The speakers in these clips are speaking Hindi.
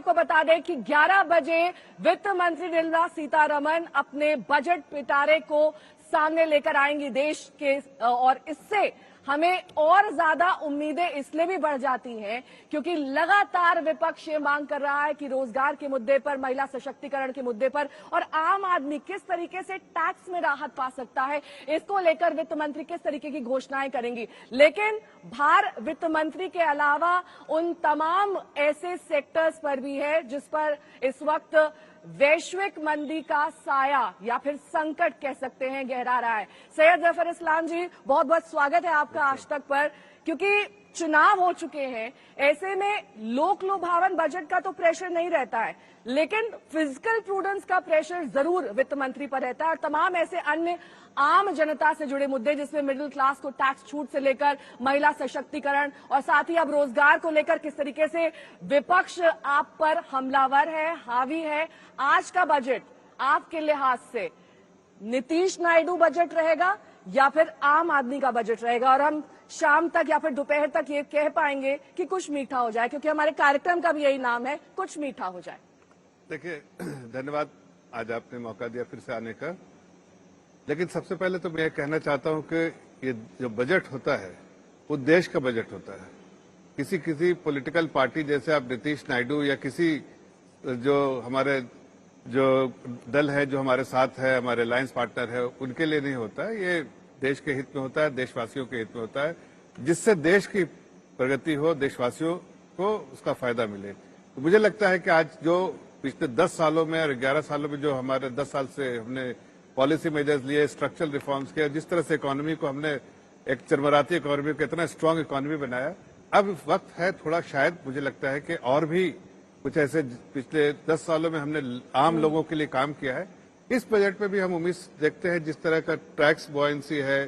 आपको बता दें कि 11 बजे वित्त मंत्री निर्मला सीतारमण अपने बजट पिटारे को सामने लेकर आएंगी देश के, और इससे हमें और ज्यादा उम्मीदें इसलिए भी बढ़ जाती हैं क्योंकि लगातार विपक्ष ये मांग कर रहा है कि रोजगार के मुद्दे पर, महिला सशक्तिकरण के मुद्दे पर और आम आदमी किस तरीके से टैक्स में राहत पा सकता है, इसको लेकर वित्त मंत्री किस तरीके की घोषणाएं करेंगी। लेकिन भार वित्त मंत्री के अलावा उन तमाम ऐसे सेक्टर्स पर भी है जिस पर इस वक्त वैश्विक मंदी का साया या फिर संकट कह सकते हैं गहरा रहा है। सैयद जफर इस्लाम जी, बहुत बहुत स्वागत है आपका आज तक पर। क्योंकि चुनाव हो चुके हैं, ऐसे में लोक लुभावन बजट का तो प्रेशर नहीं रहता है, लेकिन फिजिकल प्रूडेंस का प्रेशर जरूर वित्त मंत्री पर रहता है और तमाम ऐसे अन्य आम जनता से जुड़े मुद्दे जिसमें मिडिल क्लास को टैक्स छूट से लेकर महिला सशक्तिकरण और साथ ही अब रोजगार को लेकर किस तरीके से विपक्ष आप पर हमलावर है, हावी है। आज का बजट आपके लिहाज से नीतीश नायडू बजट रहेगा या फिर आम आदमी का बजट रहेगा, और हम शाम तक या फिर दोपहर तक ये कह पाएंगे कि कुछ मीठा हो जाए, क्योंकि हमारे कार्यक्रम का भी यही नाम है, कुछ मीठा हो जाए। देखिए, धन्यवाद आज आपने मौका दिया फिर से आने का। लेकिन सबसे पहले तो मैं ये कहना चाहता हूं कि ये जो बजट होता है वो देश का बजट होता है। किसी पॉलिटिकल पार्टी जैसे आप नीतीश नायडू या किसी जो हमारे जो दल है जो हमारे साथ है, हमारे अलायंस पार्टनर है, उनके लिए नहीं होता है। ये देश के हित में होता है, देशवासियों के हित में होता है, जिससे देश की प्रगति हो, देशवासियों को उसका फायदा मिले। तो मुझे लगता है कि आज जो पिछले 10 सालों में और 11 सालों में जो हमारे 10 साल से हमने पॉलिसी मेजर्स लिए, स्ट्रक्चरल रिफॉर्म्स किए, जिस तरह से इकोनॉमी को हमने एक चरमराती इकोनॉमी को इतना स्ट्रांग इकोनॉमी बनाया, अब वक्त है थोड़ा, शायद मुझे लगता है कि और भी कुछ ऐसे पिछले 10 सालों में हमने आम लोगों के लिए काम किया है। इस बजट में भी हम उम्मीद देखते हैं जिस तरह का टैक्स बॉयंसी है,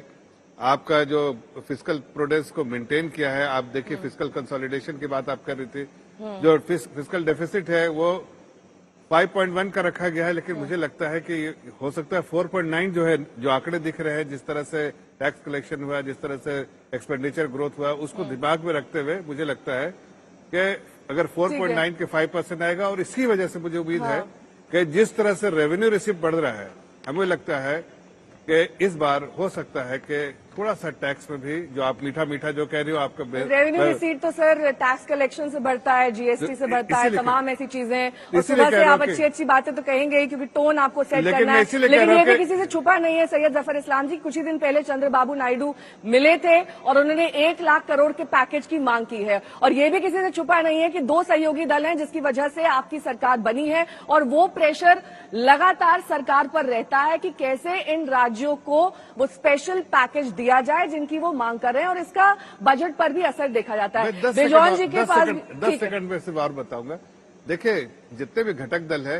आपका जो फिस्कल प्रूडेंस को मेंटेन किया है। आप देखिए फिस्कल कंसोलिडेशन की बात आप कर रही थी, जो फिस्कल डेफिसिट है वो 5.1 का रखा गया है, लेकिन मुझे लगता है कि हो सकता है 4.9 जो है, जो आंकड़े दिख रहे हैं, जिस तरह से टैक्स कलेक्शन हुआ, जिस तरह से एक्सपेंडिचर ग्रोथ हुआ, उसको दिमाग में रखते हुए मुझे लगता है कि अगर 4.9 के 5% आएगा, और इसकी वजह से मुझे उम्मीद है कि जिस तरह से रेवेन्यू रिसीव बढ़ रहा है, हमें लगता है कि इस बार हो सकता है कि थोड़ा सा टैक्स में भी, जो आप मीठा मीठा जो कह रही हो, आपका रेवेन्यू रिसीट तो सर टैक्स कलेक्शन से बढ़ता है, जीएसटी से बढ़ता है, तमाम ऐसी चीजें, और सुबह से आप अच्छी अच्छी बातें तो कहेंगे ही क्योंकि टोन आपको सेट करना है। लेकिन ये भी किसी से छुपा नहीं है सैयद जफर इस्लाम जी, कुछ ही दिन पहले चंद्रबाबू नायडू मिले थे और उन्होंने 1 लाख करोड़ के पैकेज की मांग की है, और ये भी किसी से छुपा नहीं है कि 2 सहयोगी दल हैं जिसकी वजह से आपकी सरकार बनी है, और वो प्रेशर लगातार सरकार पर रहता है कि कैसे इन राज्यों को वो स्पेशल पैकेज दिया जाए जिनकी वो मांग कर रहे हैं, और इसका बजट पर भी असर देखा जाता है। बेजौन जी के पास 10 सेकंड में से और बताऊंगा। देखिए, जितने भी घटक दल है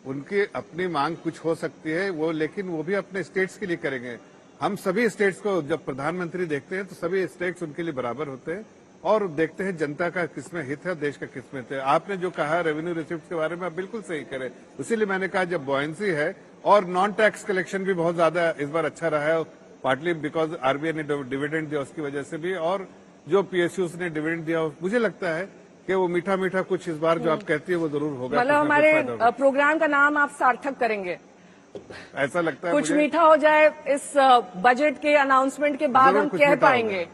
उनकी अपनी मांग कुछ हो सकती है वो, लेकिन वो भी अपने स्टेट्स के लिए करेंगे। हम सभी स्टेट्स को जब प्रधानमंत्री देखते हैं तो सभी स्टेट्स उनके लिए बराबर होते हैं, और देखते हैं जनता का किसमें हित है, देश का किसमें हित है। आपने जो कहा रेवेन्यू रिसिप्ट के बारे में, आप बिल्कुल सही करें, इसीलिए मैंने कहा जब बॉयंसी है और नॉन टैक्स कलेक्शन भी बहुत ज्यादा इस बार अच्छा रहा है, पार्टली बिकॉज आरबीआई ने डिविडेंड दिया उसकी वजह से भी, और जो पीएसयूज ने डिविडेंड दिया, मुझे लगता है कि वो मीठा मीठा कुछ इस बार जो आप कहती है वो जरूर होगा। मतलब हमारे प्रोग्राम का नाम आप सार्थक करेंगे, ऐसा लगता है कुछ मीठा हो जाए इस बजट के अनाउंसमेंट के बाद हम कह पाएंगे।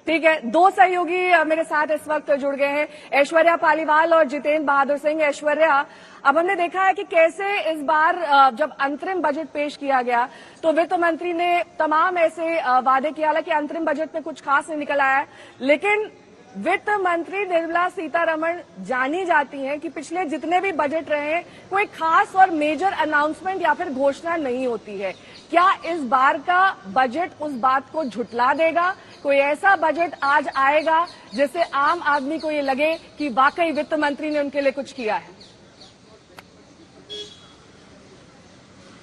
ठीक है, 2 सहयोगी मेरे साथ इस वक्त जुड़ गए हैं, ऐश्वर्या पालीवाल और जितेंद्र बहादुर सिंह। ऐश्वर्या, अब हमने देखा है कि कैसे इस बार जब अंतरिम बजट पेश किया गया तो वित्त मंत्री ने तमाम ऐसे वादे किया, हालांकि अंतरिम बजट में कुछ खास नहीं निकल आया है, लेकिन वित्त मंत्री निर्मला सीतारमण जानी जाती हैं कि पिछले जितने भी बजट रहे कोई खास और मेजर अनाउंसमेंट या फिर घोषणा नहीं होती है। क्या इस बार का बजट उस बात को झुठला देगा? कोई ऐसा बजट आज आएगा जिससे आम आदमी को ये लगे कि वाकई वित्त मंत्री ने उनके लिए कुछ किया है?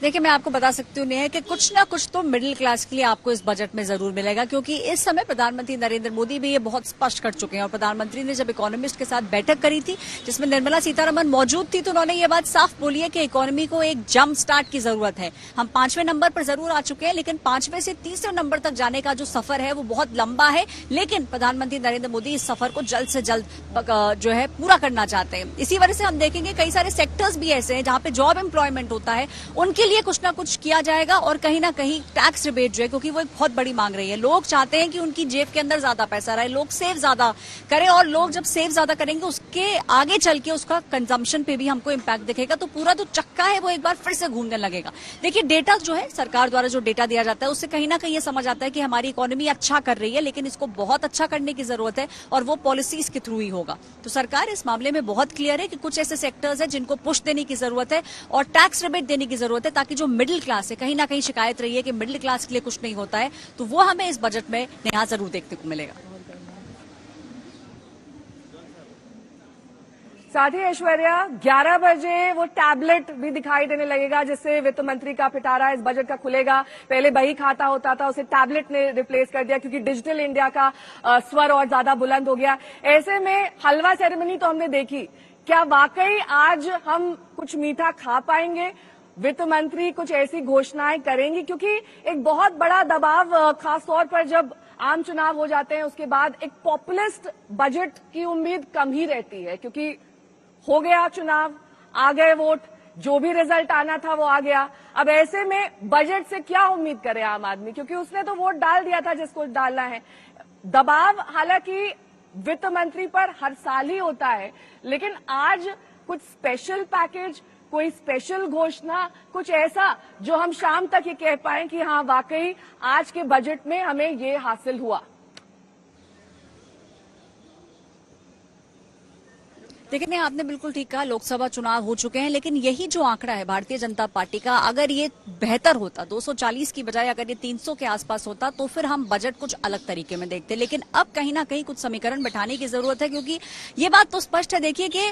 देखिए, मैं आपको बता सकती हूँ नेहा कि कुछ ना कुछ तो मिडिल क्लास के लिए आपको इस बजट में जरूर मिलेगा, क्योंकि इस समय प्रधानमंत्री नरेंद्र मोदी भी ये बहुत स्पष्ट कर चुके हैं। और प्रधानमंत्री ने जब इकोनॉमिस्ट के साथ बैठक करी थी जिसमें निर्मला सीतारमण मौजूद थी, तो उन्होंने ये बात साफ बोली है कि इकोनॉमी को एक जंप स्टार्ट की जरूरत है। हम 5वें नंबर पर जरूर आ चुके हैं, लेकिन 5वें से 3रे नंबर तक जाने का जो सफर है वो बहुत लंबा है। लेकिन प्रधानमंत्री नरेंद्र मोदी इस सफर को जल्द से जल्द जो है पूरा करना चाहते हैं। इसी वजह से हम देखेंगे कई सारे सेक्टर्स भी ऐसे हैं जहां पे जॉब एम्प्लॉयमेंट होता है, उनके लिए कुछ ना कुछ किया जाएगा। और कहीं ना कहीं टैक्स रिबेट जो है, क्योंकि वो एक बहुत बड़ी मांग रही है, लोग चाहते हैं कि उनकी जेब के अंदर ज्यादा पैसा रहे, लोग सेव ज्यादा करें। और लोग जब सेव ज्यादा करेंगे उसके आगे चल के उसका कंजम्पशन पे भी हमको इम्पैक्ट दिखेगा, तो पूरा जो चक्का है वो एक बार फिर से घूमने लगेगा। देखिए, डेटा जो है सरकार द्वारा जो डेटा दिया जाता है उससे कहीं ना कहीं ये समझ आता है कि हमारी इकोनॉमी अच्छा कर रही है, लेकिन इसको बहुत अच्छा करने की जरूरत है और वो पॉलिसीज के थ्रू ही होगा। तो सरकार इस मामले में बहुत क्लियर है कि कुछ ऐसे सेक्टर्स हैं जिनको पुश देने की जरूरत है और टैक्स रिबेट देने की जरूरत है, ताकि जो मिडिल क्लास है, कहीं ना कहीं शिकायत रही है कि मिडिल क्लास के लिए कुछ नहीं होता है, तो वो हमें इस बजट में नया जरूर देखने को मिलेगा। साथ ही ऐश्वर्या 11 बजे वो टैबलेट भी दिखाई देने लगेगा जिससे वित्त मंत्री का पिटारा इस बजट का खुलेगा। पहले बही खाता होता था, उसे टैबलेट ने रिप्लेस कर दिया क्योंकि डिजिटल इंडिया का स्वर और ज्यादा बुलंद हो गया। ऐसे में हलवा सेरेमनी तो हमने देखी, क्या वाकई आज हम कुछ मीठा खा पाएंगे? वित्त मंत्री कुछ ऐसी घोषणाएं करेंगी? क्योंकि एक बहुत बड़ा दबाव, खासतौर पर जब आम चुनाव हो जाते हैं उसके बाद एक पॉपुलिस्ट बजट की उम्मीद कम ही रहती है, क्योंकि हो गया चुनाव, आ गए वोट, जो भी रिजल्ट आना था वो आ गया। अब ऐसे में बजट से क्या उम्मीद करे आम आदमी, क्योंकि उसने तो वोट डाल दिया था जिसको डालना है। दबाव हालांकि वित्त मंत्री पर हर साल ही होता है, लेकिन आज कुछ स्पेशल पैकेज, कोई स्पेशल घोषणा, कुछ ऐसा जो हम शाम तक ये कह पाएं कि हाँ वाकई आज के बजट में हमें ये हासिल हुआ। देखिए, आपने बिल्कुल ठीक कहा, लोकसभा चुनाव हो चुके हैं, लेकिन यही जो आंकड़ा है भारतीय जनता पार्टी का, अगर ये बेहतर होता, 240 की बजाय अगर ये 300 के आसपास होता, तो फिर हम बजट कुछ अलग तरीके में देखते। लेकिन अब कहीं ना कहीं कुछ समीकरण बैठाने की जरूरत है, क्योंकि ये बात तो स्पष्ट है। देखिए कि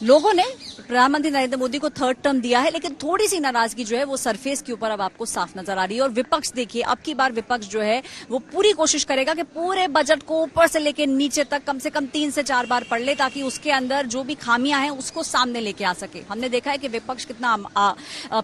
लोगों ने प्रधानमंत्री नरेंद्र मोदी को 3rd टर्म दिया है, लेकिन थोड़ी सी नाराजगी जो है वो सरफेस के ऊपर अब आपको साफ नजर आ रही है। और विपक्ष, देखिए अब की बार विपक्ष जो है वो पूरी कोशिश करेगा कि पूरे बजट को ऊपर से लेकर नीचे तक कम से कम 3 से 4 बार पढ़ ले, ताकि उसके अंदर जो भी खामियां हैं उसको सामने लेके आ सके। हमने देखा है कि विपक्ष कितना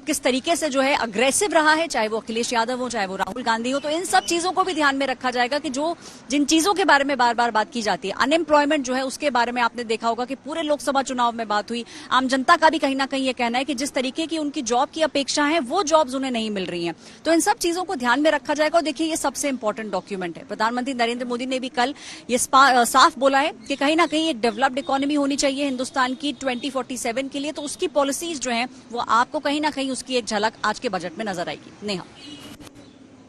किस तरीके से जो है अग्रेसिव रहा है, चाहे वो अखिलेश यादव हो, चाहे वो राहुल गांधी हो। तो इन सब चीजों को भी ध्यान में रखा जाएगा कि जो जिन चीजों के बारे में बार बार बात की जाती है, अनएम्प्लॉयमेंट जो है उसके बारे में आपने देखा होगा कि पूरे लोकसभा चुनाव में बात हुई। आम जनता का भी कहीं ना कहीं ये कहना है कि जिस तरीके की उनकी जॉब की अपेक्षा है वो जॉब्स उन्हें नहीं मिल रही हैं। तो इन सब चीजों को ध्यान में रखा जाएगा। और देखिए, ये सबसे इंपॉर्टेंट डॉक्यूमेंट है। प्रधानमंत्री नरेंद्र मोदी ने भी कल ये साफ बोला है कि कहीं ना कहीं एक डेवलप्ड इकोनॉमी होनी चाहिए हिंदुस्तान की 2047 के लिए। तो उसकी पॉलिसीज जो हैं वो आपको कहीं ना कहीं उसकी एक झलक आज के बजट में नजर आएगी। नेहा।